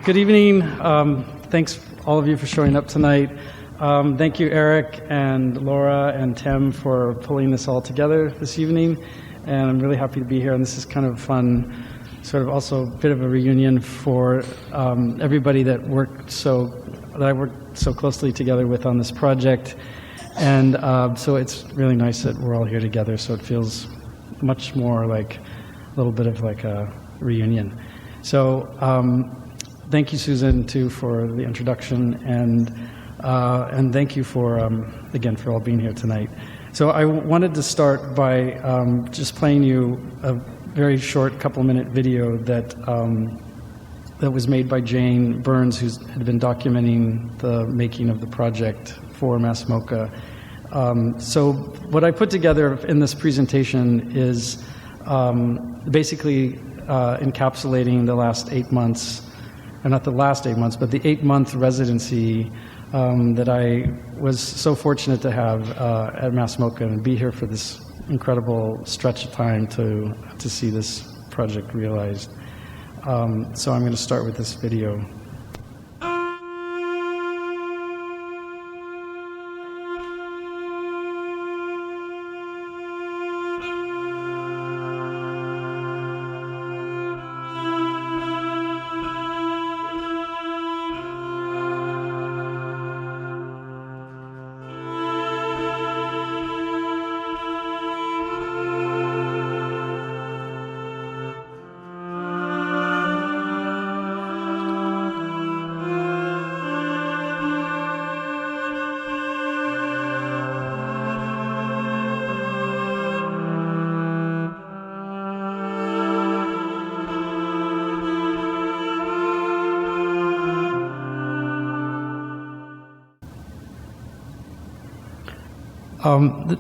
Good evening. Thanks all of you for showing up tonight. Thank you, Eric and Laura and Tim, for pulling this all together this evening. And I'm really happy to be here. And this is kind of fun, sort of also a bit of a reunion for everybody that I worked so closely together with on this project. And so it's really nice that we're all here together. So it feels much more like a little bit of like a reunion. So thank you, Susan, too, for the introduction, and thank you for again for all being here tonight. So I wanted to start by just playing you a very short couple-minute video that that was made by Jane Burns, who had been documenting the making of the project for MASS MoCA. So what I put together in this presentation is basically encapsulating the last 8 months, or not the last 8 months, but the 8-month residency that I was so fortunate to have at MASS MoCA and be here for this incredible stretch of time to see this project realized. So I'm going to start with this video.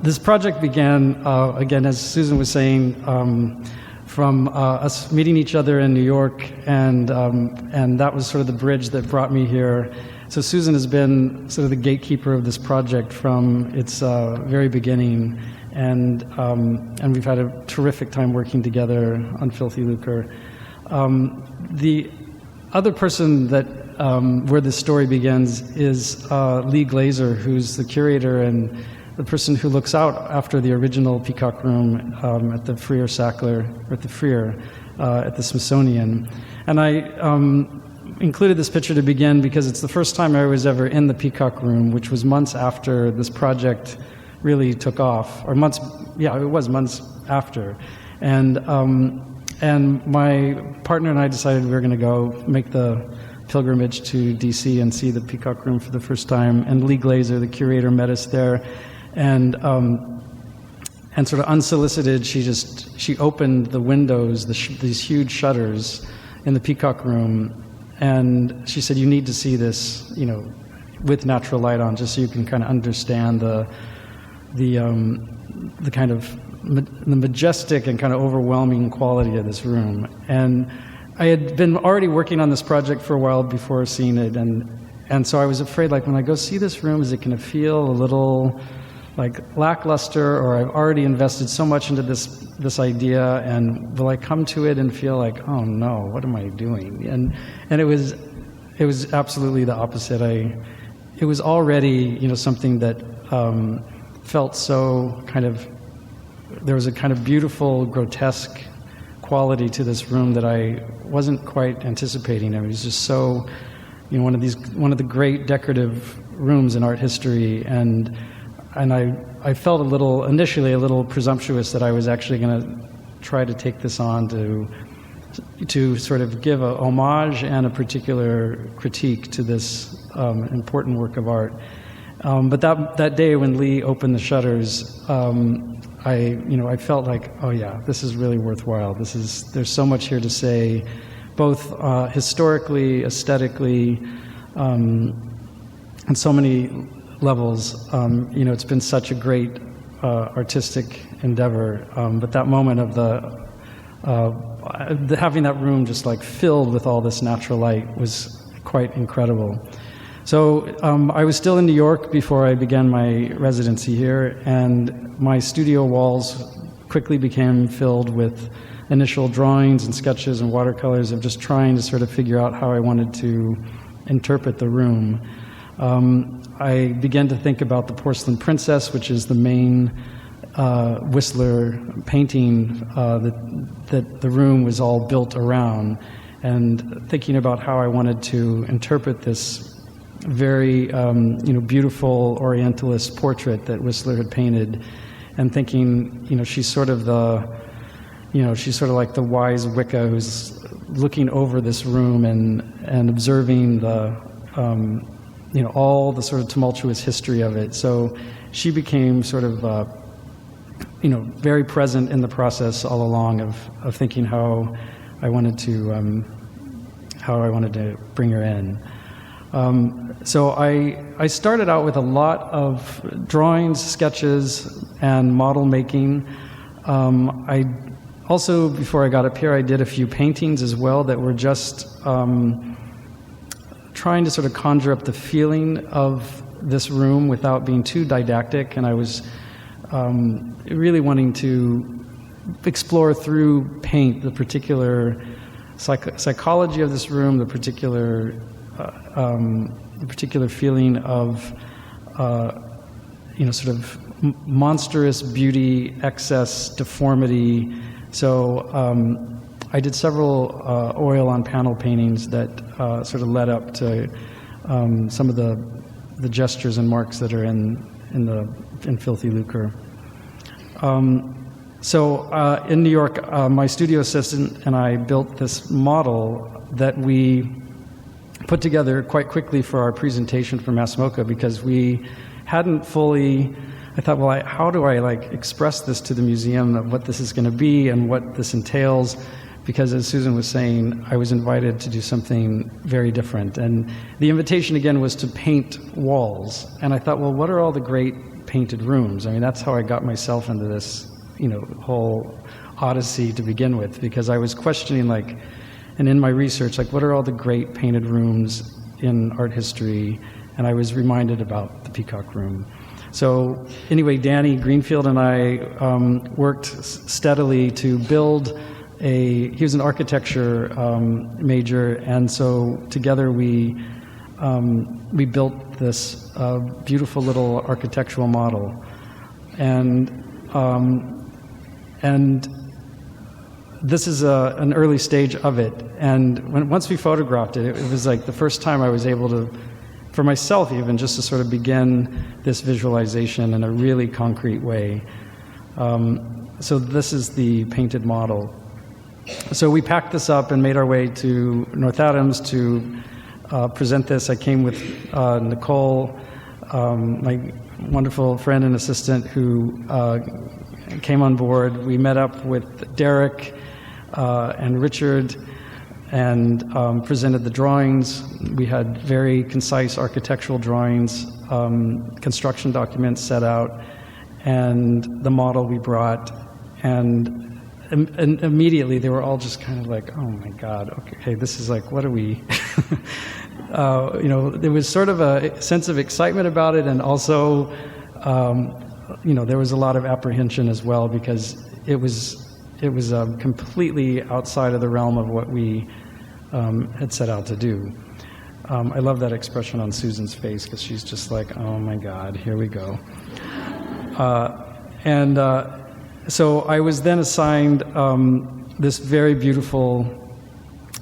This project began, again, as Susan was saying, from us meeting each other in New York, and that was sort of the bridge that brought me here. So Susan has been sort of the gatekeeper of this project from its very beginning, and we've had a terrific time working together on Filthy Lucre. The other person that where this story begins is Lee Glazer, who's the curator and the person who looks out after the original Peacock Room at the Freer Sackler, or at the Freer, at the Smithsonian. And I included this picture to begin because it's the first time I was ever in the Peacock Room, which was months after this project really took off, or months, yeah, it was months after. And my partner and I decided we were going to go make the pilgrimage to DC and see the Peacock Room for the first time. And Lee Glazer, the curator, met us there. And sort of unsolicited, she opened the windows, these huge shutters in the Peacock Room, and she said, "You need to see this, you know, with natural light on, just so you can kind of understand the kind of the majestic and kind of overwhelming quality of this room." And I had been already working on this project for a while before seeing it, and so I was afraid, like, when I go see this room, is it going to feel a little like lackluster, or I've already invested so much into this idea, and will I come to it and feel like, oh no, what am I doing? And it was absolutely the opposite. It was already, you know, something that felt so kind of, there was a kind of beautiful, grotesque quality to this room that I wasn't quite anticipating. It was just so, you know, one of the great decorative rooms in art history, and I felt initially a little presumptuous that I was actually going to try to take this on to sort of give a homage and a particular critique to this important work of art. But that day when Lee opened the shutters, I felt like, oh yeah, this is really worthwhile. There's so much here to say, both historically, aesthetically, and so many levels. You know, it's been such a great artistic endeavor, but that moment of having that room just like filled with all this natural light was quite incredible. So I was still in New York before I began my residency here, and my studio walls quickly became filled with initial drawings and sketches and watercolors of just trying to sort of figure out how I wanted to interpret the room. I began to think about the Porcelain Princess, which is the main Whistler painting that the room was all built around, and thinking about how I wanted to interpret this very beautiful Orientalist portrait that Whistler had painted, and thinking, she's sort of like the wise Wicca who's looking over this room and observing the all the sort of tumultuous history of it. So she became sort of very present in the process all along of thinking how I wanted to bring her in. So I started out with a lot of drawings, sketches, and model making. I also, before I got up here, I did a few paintings as well that were just trying to sort of conjure up the feeling of this room without being too didactic, and I was really wanting to explore through paint the particular psychology of this room, the particular feeling of sort of monstrous beauty, excess, deformity. So I did several oil on panel paintings that sort of led up to some of the gestures and marks that are in Filthy Lucre. So in New York, my studio assistant and I built this model that we put together quite quickly for our presentation for MASS MoCA, because we hadn't fully. I thought, well, how do I express this to the museum of what this is going to be and what this entails? Because as Susan was saying, I was invited to do something very different. And the invitation again was to paint walls. And I thought, well, what are all the great painted rooms? I mean, that's how I got myself into this, whole odyssey to begin with, because I was questioning and in my research, what are all the great painted rooms in art history? And I was reminded about the Peacock Room. So anyway, Danny Greenfield and I worked steadily to build he was an architecture major, and so together we built this beautiful little architectural model. And this is an early stage of it. And once we photographed it, it was the first time I was able to, for myself even, just to sort of begin this visualization in a really concrete way. So this is the painted model. So we packed this up and made our way to North Adams to present this. I came with Nicole, my wonderful friend and assistant, who came on board. We met up with Derek and Richard and presented the drawings. We had very concise architectural drawings, construction documents set out, and the model we brought. And immediately they were all just kind of oh my God, okay, this is what are we? There was sort of a sense of excitement about it, and also, there was a lot of apprehension as well, because it was completely outside of the realm of what we had set out to do. I love that expression on Susan's face, because she's just oh my God, here we go. So I was then assigned this very beautiful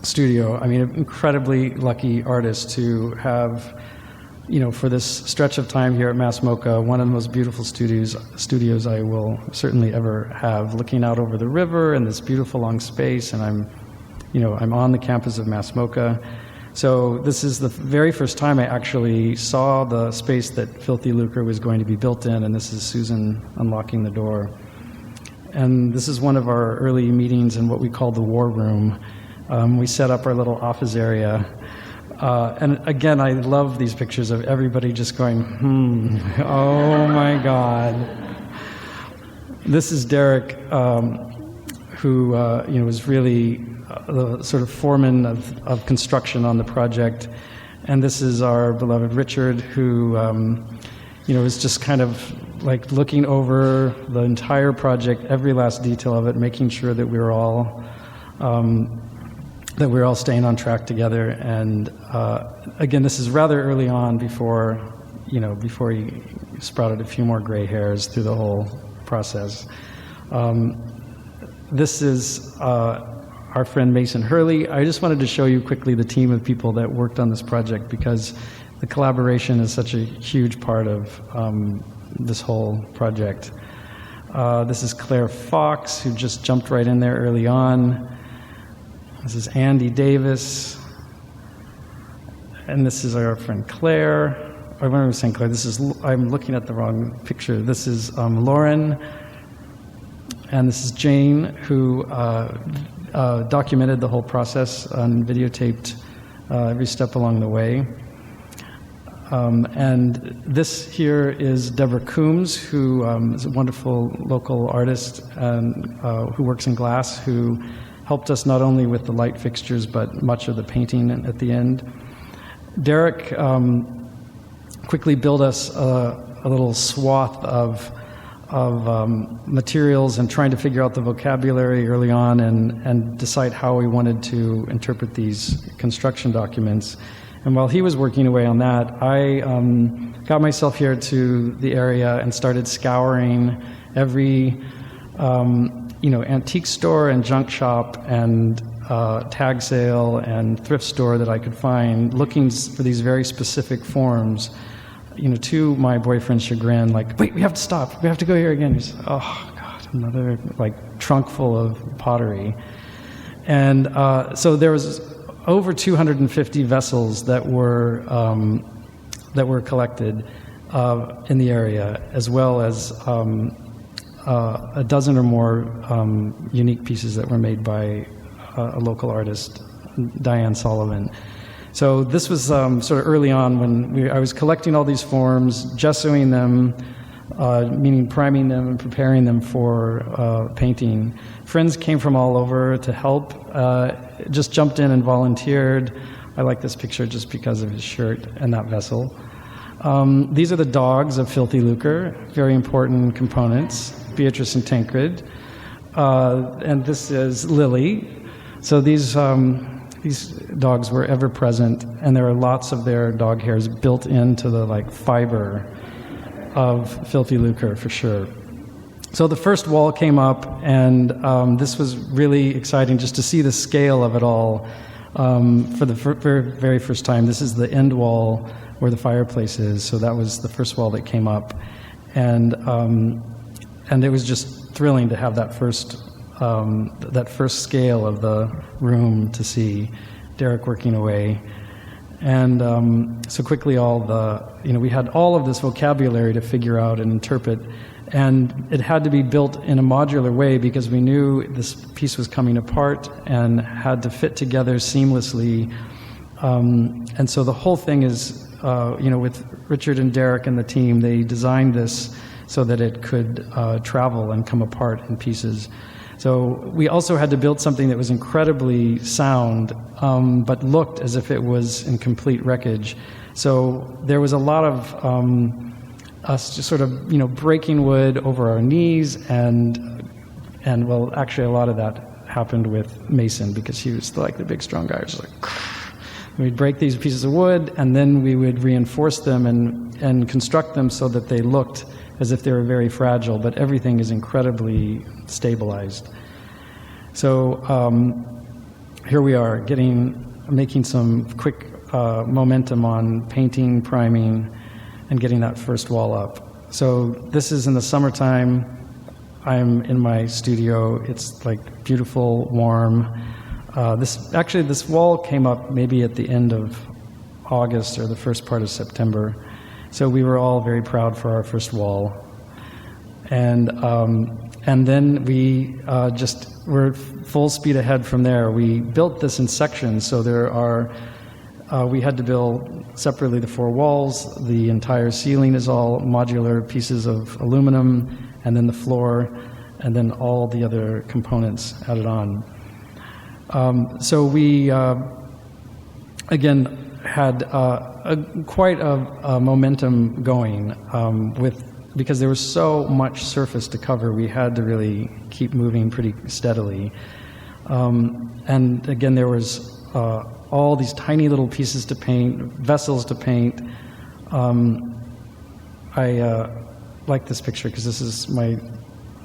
studio. I mean, an incredibly lucky artist to have, for this stretch of time here at MASS MoCA, one of the most beautiful studios I will certainly ever have, looking out over the river and this beautiful long space. And I'm on the campus of MASS MoCA. So this is the very first time I actually saw the space that Filthy Lucre was going to be built in, and this is Susan unlocking the door. And this is one of our early meetings in what we call the war room. We set up our little office area. And again, I love these pictures of everybody just going, oh my God. This is Derek, who was really the sort of foreman of construction on the project. And this is our beloved Richard, who was just kind of like looking over the entire project, every last detail of it, making sure that we were all staying on track together. And again, this is rather early on before he sprouted a few more gray hairs through the whole process. This is our friend Mason Hurley. I just wanted to show you quickly the team of people that worked on this project, because the collaboration is such a huge part of this whole project. This is Claire Fox, who just jumped right in there early on. This is Andy Davis. And this is our friend Claire. I want to say Claire. I'm looking at the wrong picture. This is Lauren. And this is Jane, who documented the whole process and videotaped every step along the way. And this here is Deborah Coombs, who is a wonderful local artist and who works in glass, who helped us not only with the light fixtures, but much of the painting at the end. Derek quickly built us a little swath of materials and trying to figure out the vocabulary early on and decide how we wanted to interpret these construction documents. And while he was working away on that, I got myself here to the area and started scouring every antique store and junk shop and tag sale and thrift store that I could find, looking for these very specific forms. To my boyfriend's chagrin, like, wait, we have to stop. We have to go here again. He's, oh God, another trunk full of pottery. And so there was over 250 vessels that were collected in the area, as well as a dozen or more unique pieces that were made by a local artist, Diane Sullivan. So this was sort of early on when I was collecting all these forms, gessoing them, meaning priming them and preparing them for painting. Friends came from all over to help, just jumped in and volunteered. I like this picture just because of his shirt and that vessel. These are the dogs of Filthy Lucre, very important components, Beatrice and Tancred. And this is Lily. So these dogs were ever present, and there are lots of their dog hairs built into the fiber of Filthy Lucre for sure. So the first wall came up, and this was really exciting just to see the scale of it all for the very first time. This is the end wall where the fireplace is, so that was the first wall that came up, and it was just thrilling to have that first scale of the room to see. Derek working away. And so quickly we had all of this vocabulary to figure out and interpret, and it had to be built in a modular way because we knew this piece was coming apart and had to fit together seamlessly. And so the whole thing is, with Richard and Derek and the team, they designed this so that it could travel and come apart in pieces. So we also had to build something that was incredibly sound, but looked as if it was in complete wreckage. So there was a lot of us just sort of, breaking wood over our knees, and well, actually a lot of that happened with Mason because he was the big strong guy. Just we'd break these pieces of wood, and then we would reinforce them and construct them so that they looked as if they were very fragile, but everything is incredibly stabilized. So here we are making some quick momentum on painting, priming, and getting that first wall up. So this is in the summertime. I'm in my studio. It's beautiful, warm. This wall came up maybe at the end of August or the first part of September. So we were all very proud for our first wall. And then we were full speed ahead from there. We built this in sections, so we had to build separately the 4 walls. The entire ceiling is all modular pieces of aluminum, and then the floor, and then all the other components added on. So we, again, had quite a momentum going with because there was so much surface to cover, we had to really keep moving pretty steadily. And again, there was all these tiny little pieces to paint, vessels to paint. I like this picture because this is my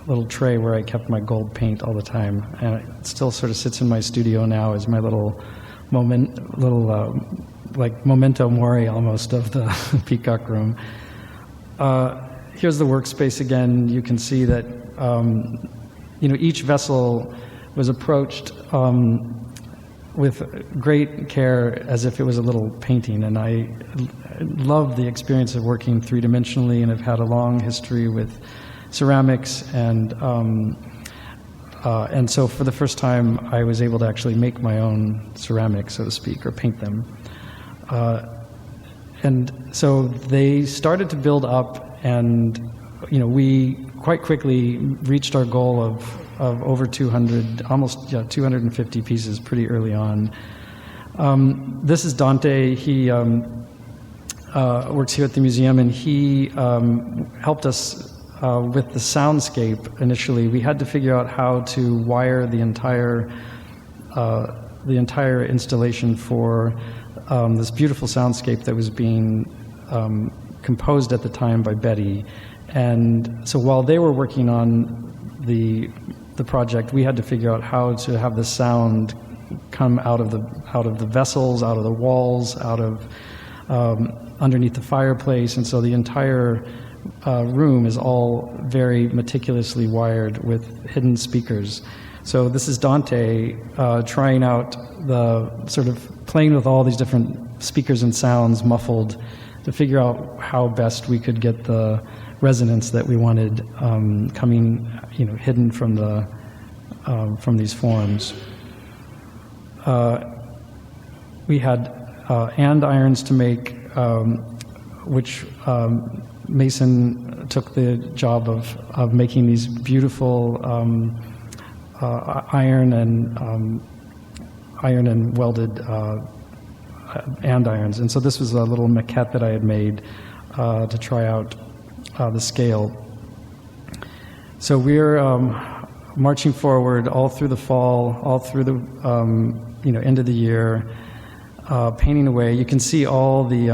little tray where I kept my gold paint all the time, and it still sort of sits in my studio now as my little like memento mori almost of the Peacock Room. Here's the workspace again. You can see that each vessel was approached with great care as if it was a little painting, and I love the experience of working three-dimensionally, and have had a long history with ceramics, and so for the first time I was able to actually make my own ceramics, so to speak, or paint them. And so they started to build up, and we quite quickly reached our goal of over 200, almost 250 pieces pretty early on. This is Dante. He works here at the museum, and he helped us with the Soundscape initially. We had to figure out how to wire the entire installation for this beautiful soundscape that was being composed at the time by Betty. And so while they were working on the project, we had to figure out how to have the sound come out of the vessels, out of the walls, out of underneath the fireplace, and so the entire room is all very meticulously wired with hidden speakers. So this is Dante trying out sort of playing with all these different speakers and sounds muffled to figure out how best we could get the resonance that we wanted coming, hidden from these forms. We had andirons to make, which Mason took the job of making these beautiful iron and welded andirons. And so this was a little maquette that I had made to try out the scale. So we're marching forward all through the fall, all through the end of the year, painting away. You can see all the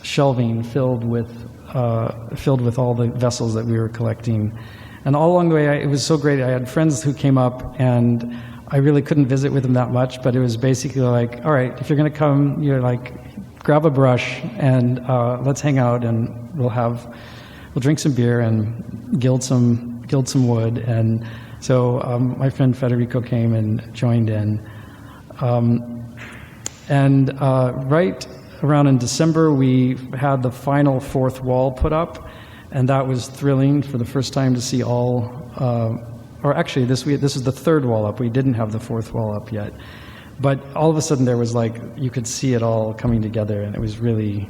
shelving filled with all the vessels that we were collecting. And all along the way, it was so great. I had friends who came up, and I really couldn't visit with them that much, but it was basically like, all right, if you're going to come, grab a brush and let's hang out, and we'll drink some beer and gild some wood. And so my friend Federico came and joined in. Right around in December, we had the final fourth wall put up, and that was thrilling for the first time to see all, or actually this is the third wall up. We didn't have the fourth wall up yet. But all of a sudden there was you could see it all coming together, and it was really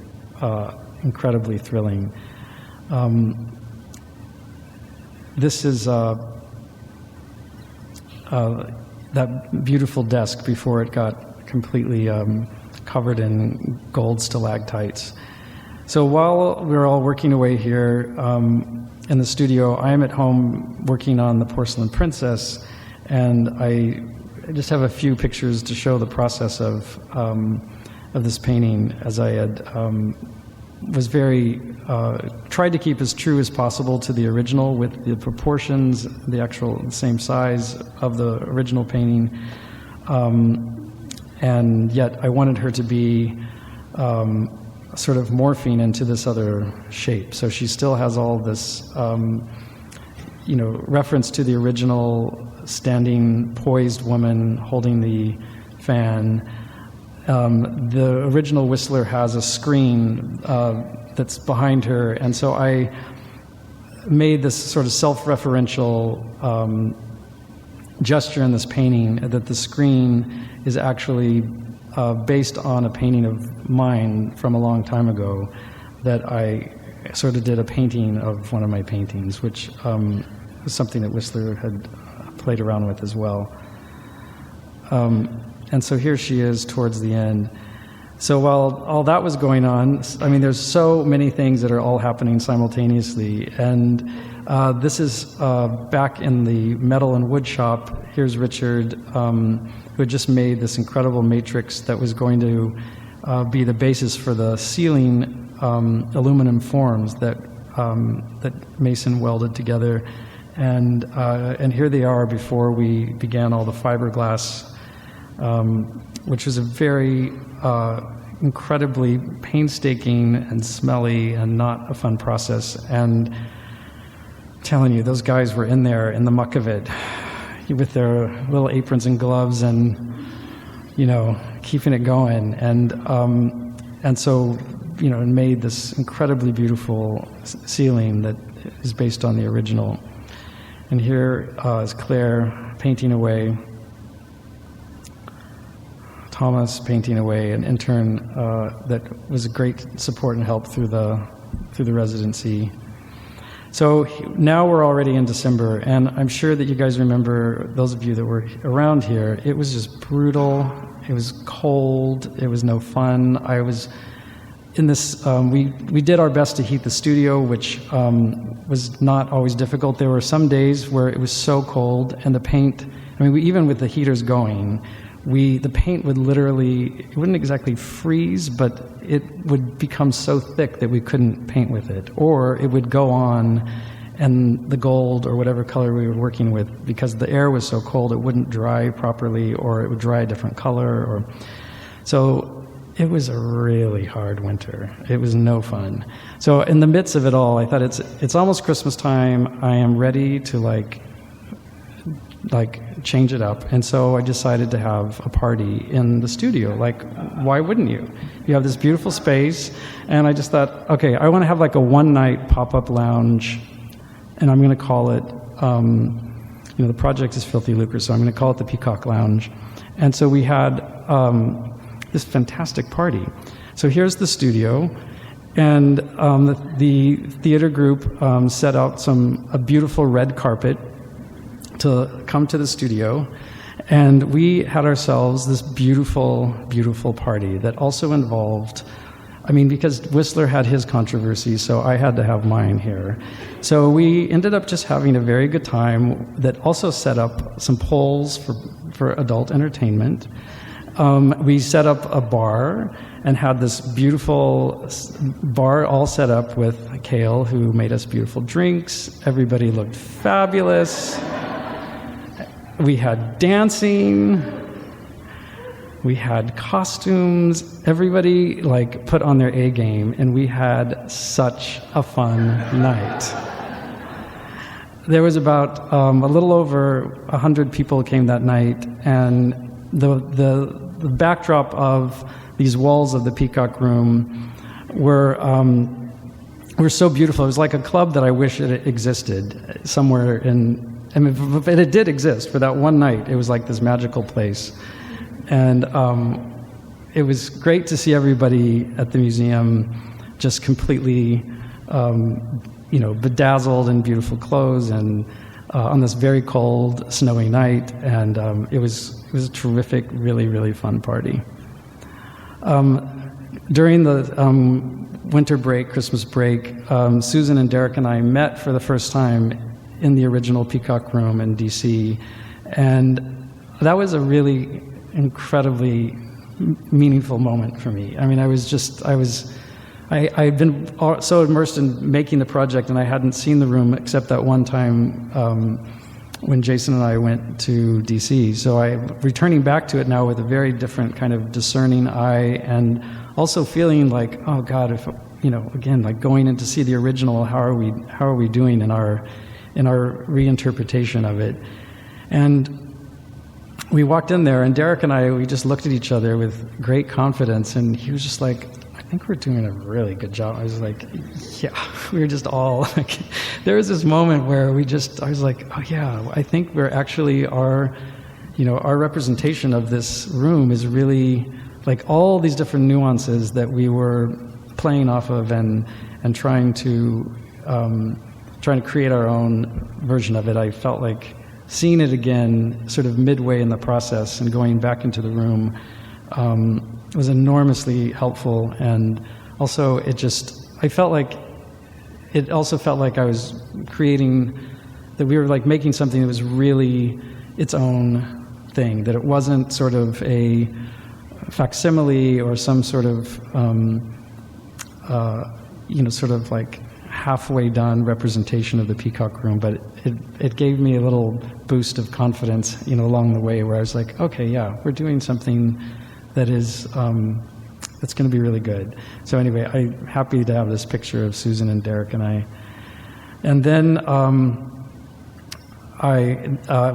incredibly thrilling. This is that beautiful desk before it got completely covered in gold stalactites. So while we're all working away here in the studio, I am at home working on the Porcelain Princess, and I just have a few pictures to show the process of this painting, as I had was very tried to keep as true as possible to the original, with the proportions, the actual same size of the original painting, and yet I wanted her to be sort of morphing into this other shape. So she still has all this, reference to the original standing, poised woman holding the fan. The original Whistler has a screen that's behind her, and so I made this sort of self-referential gesture in this painting that the screen is actually based on a painting of mine from a long time ago, that I sort of did a painting of one of my paintings, which was something that Whistler had played around with as well. And so here she is towards the end. So while all that was going on, I mean, there's so many things that are all happening simultaneously. And this is back in the metal and wood shop. Here's Richard, who had just made this incredible matrix that was going to be the basis for the ceiling aluminum forms that Mason welded together. And here they are before we began all the fiberglass, which was a very incredibly painstaking and smelly and not a fun process. And I'm telling you, those guys were in there in the muck of it with their little aprons and gloves and, you know, keeping it going. And so, you know, it made this incredibly beautiful ceiling that is based on the original. And here is Claire painting away. Thomas painting away, an intern that was a great support and help through the residency. So now we're already in December, and I'm sure that you guys remember, those of you that were around here, it was just brutal, it was cold, it was no fun. I was in this, we did our best to heat the studio, which was not always difficult. There were some days where it was so cold, and the paint, I mean, even with the heaters going, the paint would literally, it wouldn't exactly freeze, but it would become so thick that we couldn't paint with it. Or it would go on, and the gold or whatever color we were working with, because the air was so cold, it wouldn't dry properly, or it would dry a different color. So it was a really hard winter. It was no fun. So in the midst of it all, I thought it's almost Christmas time. I am ready to like change it up. And so I decided to have a party in the studio. Like, why wouldn't you? You have this beautiful space, and I just thought, okay, I want to have like a one-night pop-up lounge, and I'm going to call it, you know, the project is Filthy Lucre, so I'm going to call it the Peacock Lounge. And so we had this fantastic party. So here's the studio, and the theater group set out a beautiful red carpet to come to the studio, and we had ourselves this beautiful, beautiful party that also involved, I mean, because Whistler had his controversy, so I had to have mine here. So we ended up just having a very good time that also set up some polls for adult entertainment. We set up a bar and had this beautiful bar all set up with Kale, who made us beautiful drinks. Everybody looked fabulous. We had dancing, we had costumes, everybody like put on their A game, and we had such a fun night. There was about a little over 100 people came that night, and the backdrop of these walls of the Peacock Room were so beautiful. It was like a club that I wish it existed somewhere in. I mean, but it did exist for that one night. It was like this magical place. And it was great to see everybody at the museum just completely, you know, bedazzled in beautiful clothes, and on this very cold, snowy night. And it was a terrific, really, really fun party. During the winter break, Christmas break, Susan and Derek and I met for the first time in the original Peacock Room in DC, and that was a really incredibly meaningful moment for me. I mean, I'd been so immersed in making the project, and I hadn't seen the room except that one time when Jason and I went to DC. So I'm returning back to it now with a very different kind of discerning eye, and also feeling like, oh God, if, you know, again, like going in to see the original, how are we doing in our reinterpretation of it. And we walked in there, and Derek and I, we just looked at each other with great confidence, and he was just like, I think we're doing a really good job. I was like, yeah, we were just all like, there was this moment where I was like, oh yeah, I think we're actually, our representation of this room is really like all these different nuances that we were playing off of and trying to create our own version of it. I felt like seeing it again sort of midway in the process and going back into the room was enormously helpful, and also I felt like it also felt like I was creating, that we were like making something that was really its own thing, that it wasn't sort of a facsimile or some sort of sort of like halfway done representation of the Peacock Room, but it gave me a little boost of confidence, along the way, where I was like, okay, yeah, we're doing something that is that's going to be really good. So anyway, I'm happy to have this picture of Susan and Derek and I. And then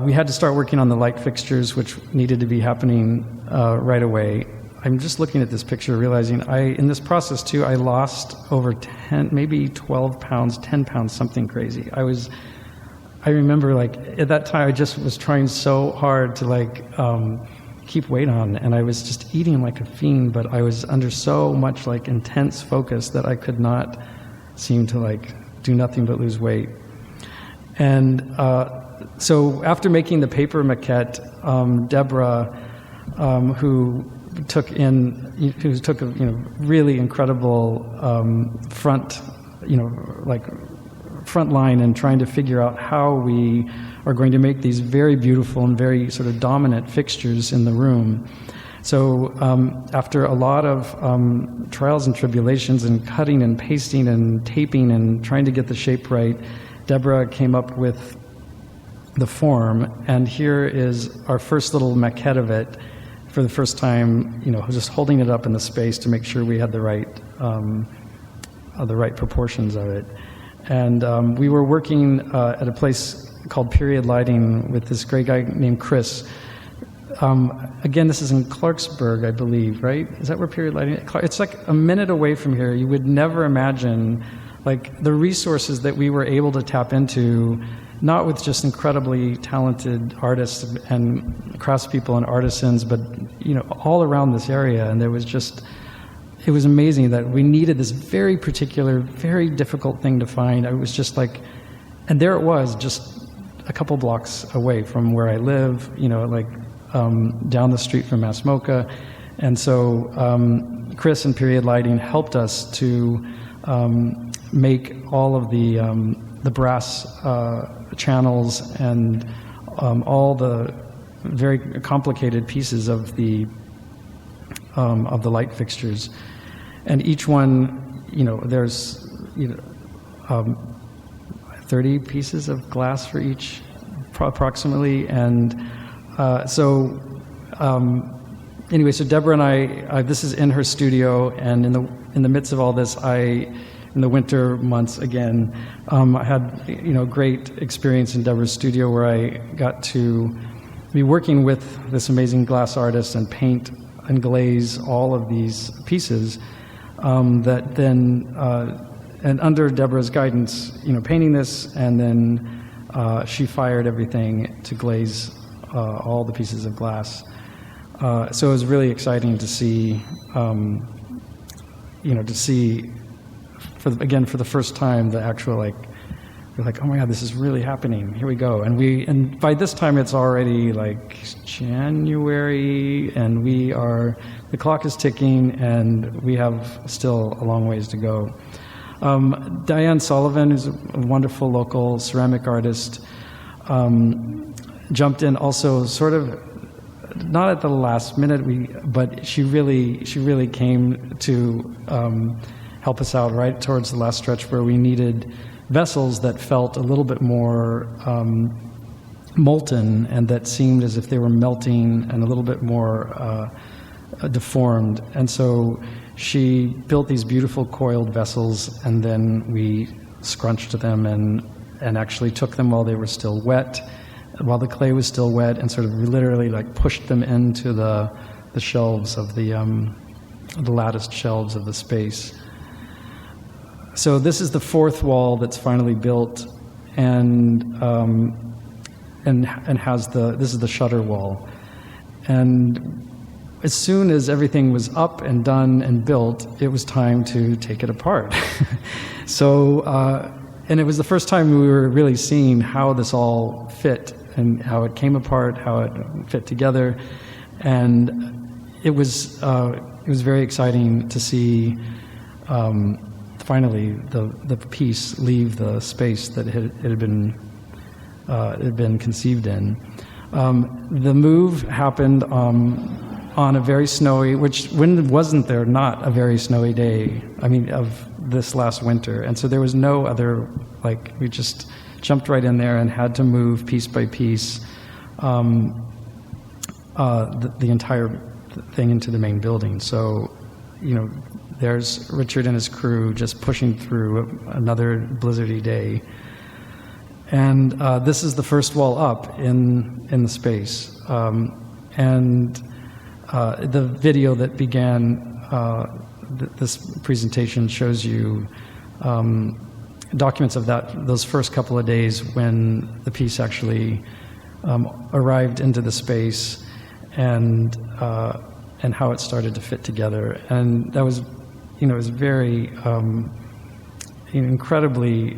we had to start working on the light fixtures, which needed to be happening right away. I'm just looking at this picture, realizing in this process too, I lost over 10, maybe 12 pounds, 10 pounds, something crazy. I remember like at that time, I just was trying so hard to like keep weight on, and I was just eating like a fiend, but I was under so much like intense focus that I could not seem to like do nothing but lose weight. And so after making the paper maquette, Deborah, who took a really incredible front line and trying to figure out how we are going to make these very beautiful and very sort of dominant fixtures in the room. So after a lot of trials and tribulations and cutting and pasting and taping and trying to get the shape right, Deborah came up with the form, and here is our first little maquette of it for the first time, just holding it up in the space to make sure we had the right proportions of it. And we were working at a place called Period Lighting with this great guy named Chris. Again, this is in Clarksburg, I believe, right? Is that where Period Lighting? It's like a minute away from here. You would never imagine like the resources that we were able to tap into, not with just incredibly talented artists and craftspeople and artisans, but all around this area. And it was amazing that we needed this very particular, very difficult thing to find. I was just like, and there it was, just a couple blocks away from where I live, down the street from MASS MoCA. And so Chris and Period Lighting helped us to make all of the brass channels and all the very complicated pieces of the light fixtures. And each one, there's 30 pieces of glass for each, approximately. And so Deborah and I, this is in her studio, and in the midst of all this, in the winter months again, I had great experience in Deborah's studio where I got to be working with this amazing glass artist and paint and glaze all of these pieces that then, and under Deborah's guidance, painting this, and then she fired everything to glaze all the pieces of glass. So it was really exciting to see, for the first time, the actual we're like, oh my God, this is really happening. Here we go. And by this time it's already like January, and the clock is ticking, and we have still a long ways to go. Diane Sullivan, who's a wonderful local ceramic artist, jumped in also sort of not at the last minute, but she really came to help us out right towards the last stretch where we needed vessels that felt a little bit more molten and that seemed as if they were melting and a little bit more deformed. And so she built these beautiful coiled vessels, and then we scrunched them and actually took them while they were still wet, while the clay was still wet, and sort of literally pushed them into the shelves of the latticed shelves of the space. So this is the fourth wall that's finally built, and has this is the shutter wall. And as soon as everything was up and done and built, it was time to take it apart. So, and it was the first time we were really seeing how this all fit and how it came apart, how it fit together. And it was it was very exciting to see finally the piece leave the space that it had been conceived in. The move happened on a very snowy, which when wasn't there not a very snowy day, I mean, of this last winter. And so there was no other, like, we just jumped right in there and had to move piece by piece the entire thing into the main building. So, you know, there's Richard and his crew just pushing through another blizzardy day. And this is the first wall up in the space. The video that began this presentation shows you documents of those first couple of days when the piece actually arrived into the space, and how it started to fit together. And that was, you know, it was very incredibly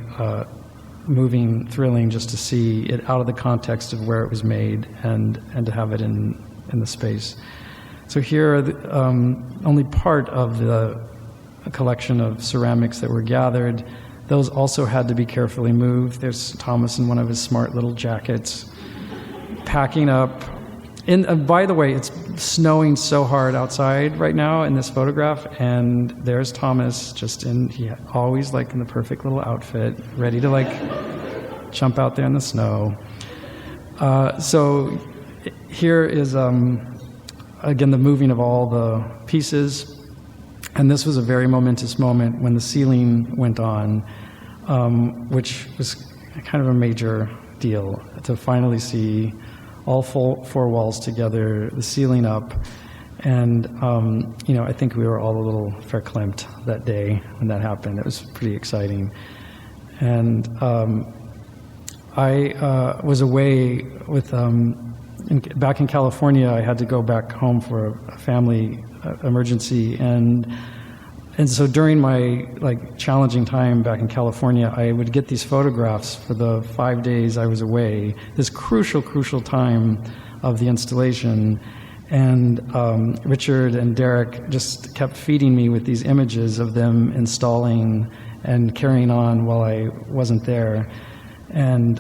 moving, thrilling, just to see it out of the context of where it was made and to have it in the space. So here are only part of the collection of ceramics that were gathered. Those also had to be carefully moved. There's Thomas in one of his smart little jackets, packing up. By the way, it's snowing so hard outside right now in this photograph, and there's Thomas just he always like in the perfect little outfit, ready to like jump out there in the snow. So here is, again, the moving of all the pieces. And this was a very momentous moment when the ceiling went on, which was kind of a major deal to finally see all four walls together, the ceiling up. And, you know, I think we were all a little verklempt that day when that happened. It was pretty exciting. And I was away with, back in California. I had to go back home for a family emergency. And so during my challenging time back in California, I would get these photographs for the 5 days I was away, this crucial time of the installation. And Richard and Derek just kept feeding me with these images of them installing and carrying on while I wasn't there. And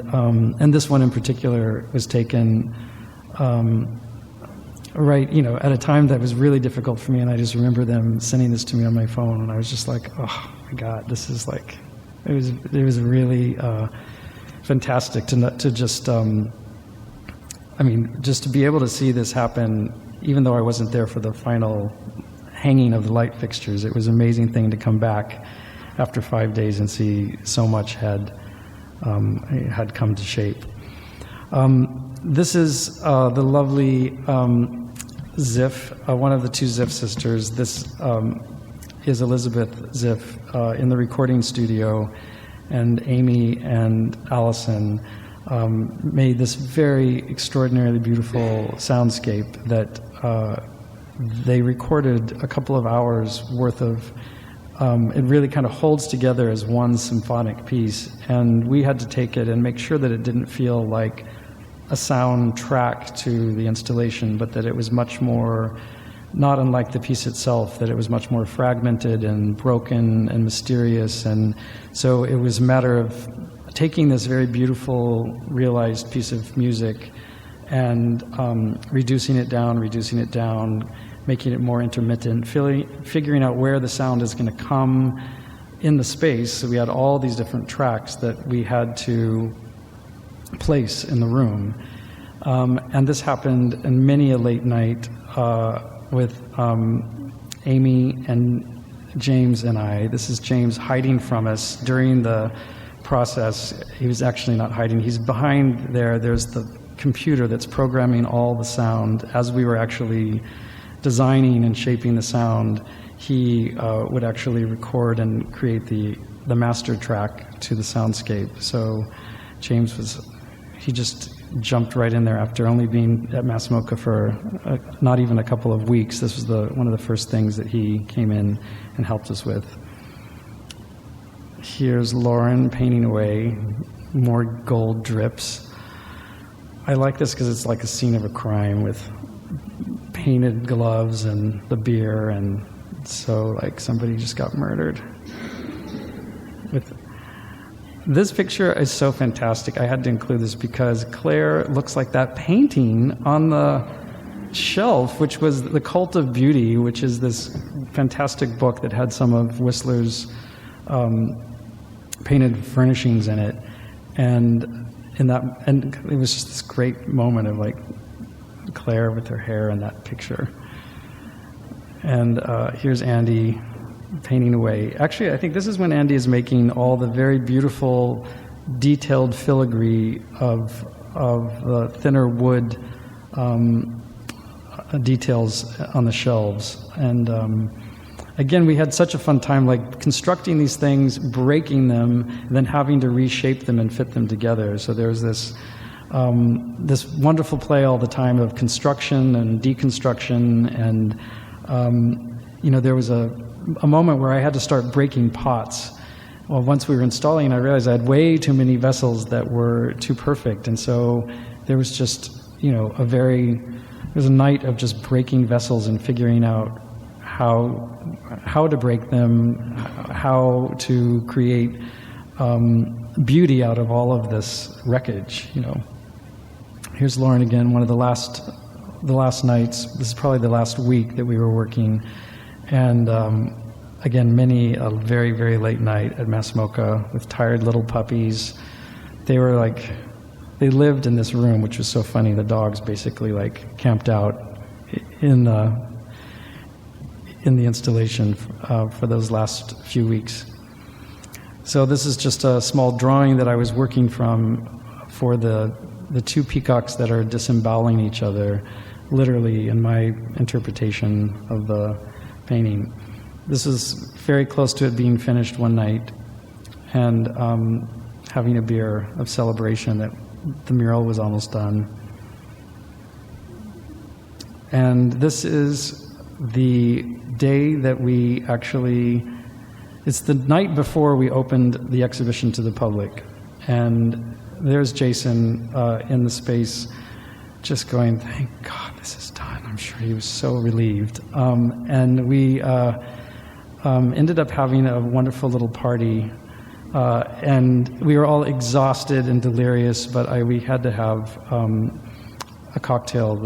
this one in particular was taken right, you know, at a time that was really difficult for me, and I just remember them sending this to me on my phone, and I was just like, oh my God, this is like, it was really fantastic to just, I mean, just to be able to see this happen, even though I wasn't there for the final hanging of the light fixtures. It was an amazing thing to come back after 5 days and see so much had come to shape. This is the lovely Ziff, one of the two Ziff sisters. This is Elizabeth Ziff in the recording studio, and Amy and Allison made this very extraordinarily beautiful soundscape that they recorded a couple of hours worth of. It really kind of holds together as one symphonic piece, and we had to take it and make sure that it didn't feel like a soundtrack to the installation, but that it was much more, not unlike the piece itself, that it was much more fragmented and broken and mysterious. And so it was a matter of taking this very beautiful, realized piece of music and reducing it down, making it more intermittent, figuring out where the sound is going to come in the space. So we had all these different tracks that we had to place in the room. And this happened in many a late night with Amy and James and I. This is James hiding from us during the process. He was actually not hiding. He's behind there. There's the computer that's programming all the sound. As we were actually designing and shaping the sound, he would actually record and create the master track to the soundscape. So James he just jumped right in there after only being at MASS MoCA for not even a couple of weeks. This was one of the first things that he came in and helped us with. Here's Lauren painting away, more gold drips. I like this because it's like a scene of a crime with painted gloves and the beer, and so like somebody just got murdered. This picture is so fantastic. I had to include this because Claire looks like that painting on the shelf, which was The Cult of Beauty, which is this fantastic book that had some of Whistler's painted furnishings in it. And it was just this great moment of like Claire with her hair in that picture. And here's Andy painting away. Actually, I think this is when Andy is making all the very beautiful, detailed filigree of the thinner wood details on the shelves. And again, we had such a fun time, like constructing these things, breaking them, and then having to reshape them and fit them together. So there's this this wonderful play all the time of construction and deconstruction, and there was a moment where I had to start breaking pots. Well, once we were installing, I realized I had way too many vessels that were too perfect, and so there was just it was a night of just breaking vessels and figuring out how to break them, how to create beauty out of all of this wreckage. Here's Lauren again. One of the last nights. This is probably the last week that we were working, and again, a very, very late night at MASS MoCA with tired little puppies. They lived in this room, which was so funny. The dogs basically camped out in the installation for those last few weeks. So this is just a small drawing that I was working from for the two peacocks that are disemboweling each other, literally in my interpretation of the painting. This is very close to it being finished one night, and having a beer of celebration that the mural was almost done. And this is the day that it's the night before we opened the exhibition to the public. And there's Jason in the space just going, thank God this is done. I'm sure he was so relieved. And we ended up having a wonderful little party. And we were all exhausted and delirious, but we had to have a cocktail,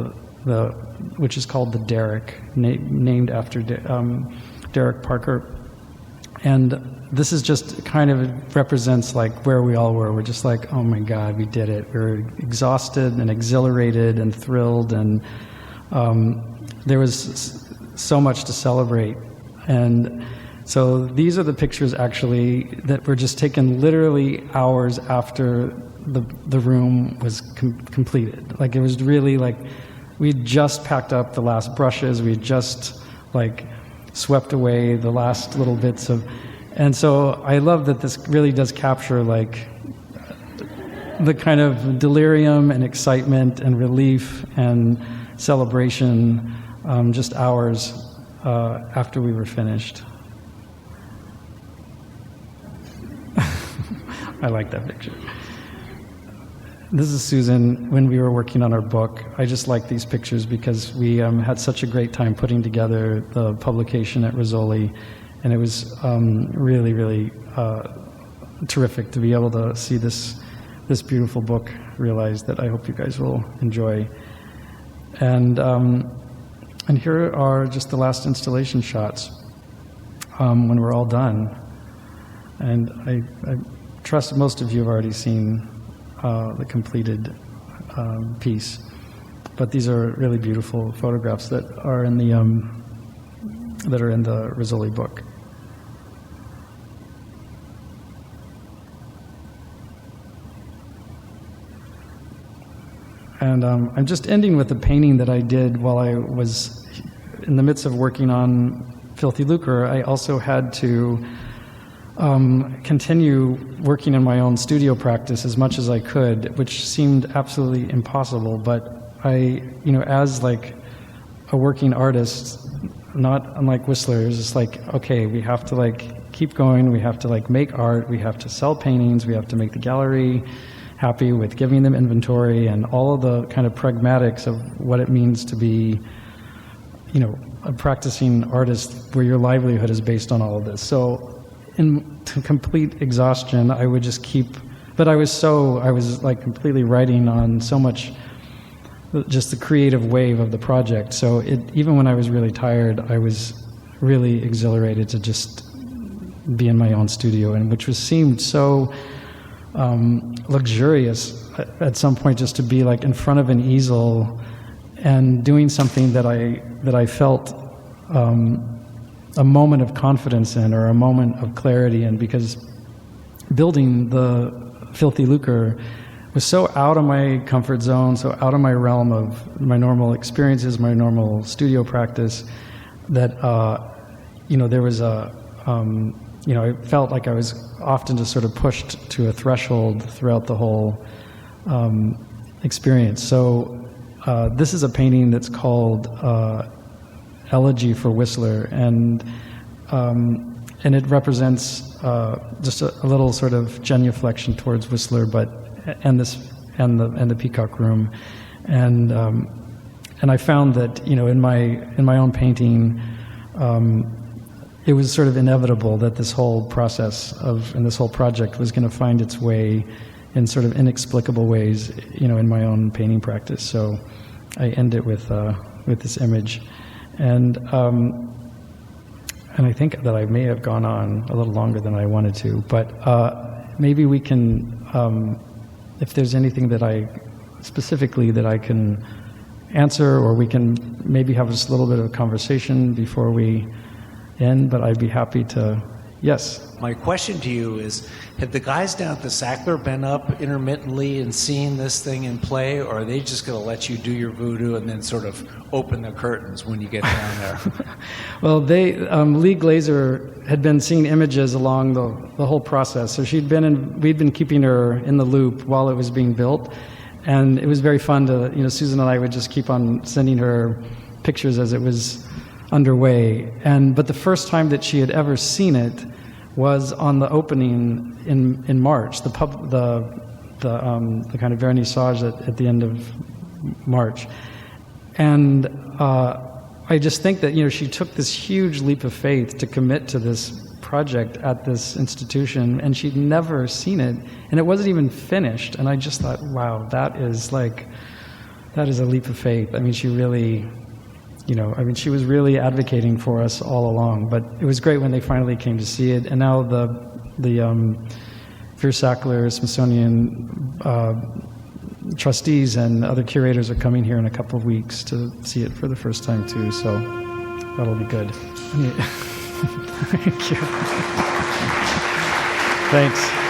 which is called the Derrick, named after Derek Parker. And this is just kind of represents where we all were. We're just like, oh my God, we did it. We were exhausted and exhilarated and thrilled, and there was so much to celebrate. And so these are the pictures actually that were just taken literally hours after the room was completed. It was really we'd just packed up the last brushes, we just swept away the last little bits of, and so I love that this really does capture the kind of delirium and excitement and relief and celebration just hours after we were finished. I like that picture. This is Susan when we were working on our book. I just like these pictures because we had such a great time putting together the publication at Rizzoli, and it was really, really terrific to be able to see this beautiful book realized that I hope you guys will enjoy. And here are just the last installation shots when we're all done. And I trust most of you have already seen the completed piece, but these are really beautiful photographs that are in the Rizzoli book. And I'm just ending with a painting that I did while I was in the midst of working on Filthy Lucre. I also had to continue working in my own studio practice as much as I could, which seemed absolutely impossible. But as a working artist, not unlike Whistler, it was just okay, we have to keep going. We have to make art. We have to sell paintings. We have to make the gallery happy with giving them inventory and all of the kind of pragmatics of what it means to be a practicing artist where your livelihood is based on all of this. So in complete exhaustion, I would just keep, but I was like completely writing on so much, just the creative wave of the project. So even when I was really tired, I was really exhilarated to just be in my own studio, and which seemed so luxurious at some point, just to be like in front of an easel and doing something that I felt a moment of confidence in, or a moment of clarity in, because building the Filthy Lucre was so out of my comfort zone, so out of my realm of my normal experiences, my normal studio practice, that there was I felt like I was often just sort of pushed to a threshold throughout the whole experience. So this is a painting that's called Elegy for Whistler, and it represents just a little sort of genuflection towards Whistler, and the Peacock Room, and I found that in my own painting, it was sort of inevitable that this whole process and this whole project was going to find its way in sort of inexplicable ways, in my own painting practice. So I end it with this image, and I think that I may have gone on a little longer than I wanted to, but maybe we can, if there's anything that specifically that I can answer, or we can maybe have just a little bit of a conversation before we end, but I'd be happy to. Yes? My question to you is, have the guys down at the Sackler been up intermittently and seen this thing in play, or are they just going to let you do your voodoo and then sort of open the curtains when you get down there? Well, Lee Glazer had been seeing images along the whole process, so we'd been keeping her in the loop while it was being built, and it was very fun to, Susan and I would just keep on sending her pictures as it was underway. But the first time that she had ever seen it was on the opening in March, the kind of vernissage at the end of March, and I just think that she took this huge leap of faith to commit to this project at this institution, and she'd never seen it, and it wasn't even finished. And I just thought, wow, that is a leap of faith. I mean, she really. She was really advocating for us all along, but it was great when they finally came to see it. And now the Vir Sackler Smithsonian trustees and other curators are coming here in a couple of weeks to see it for the first time too, so that'll be good. Thank you. Thanks.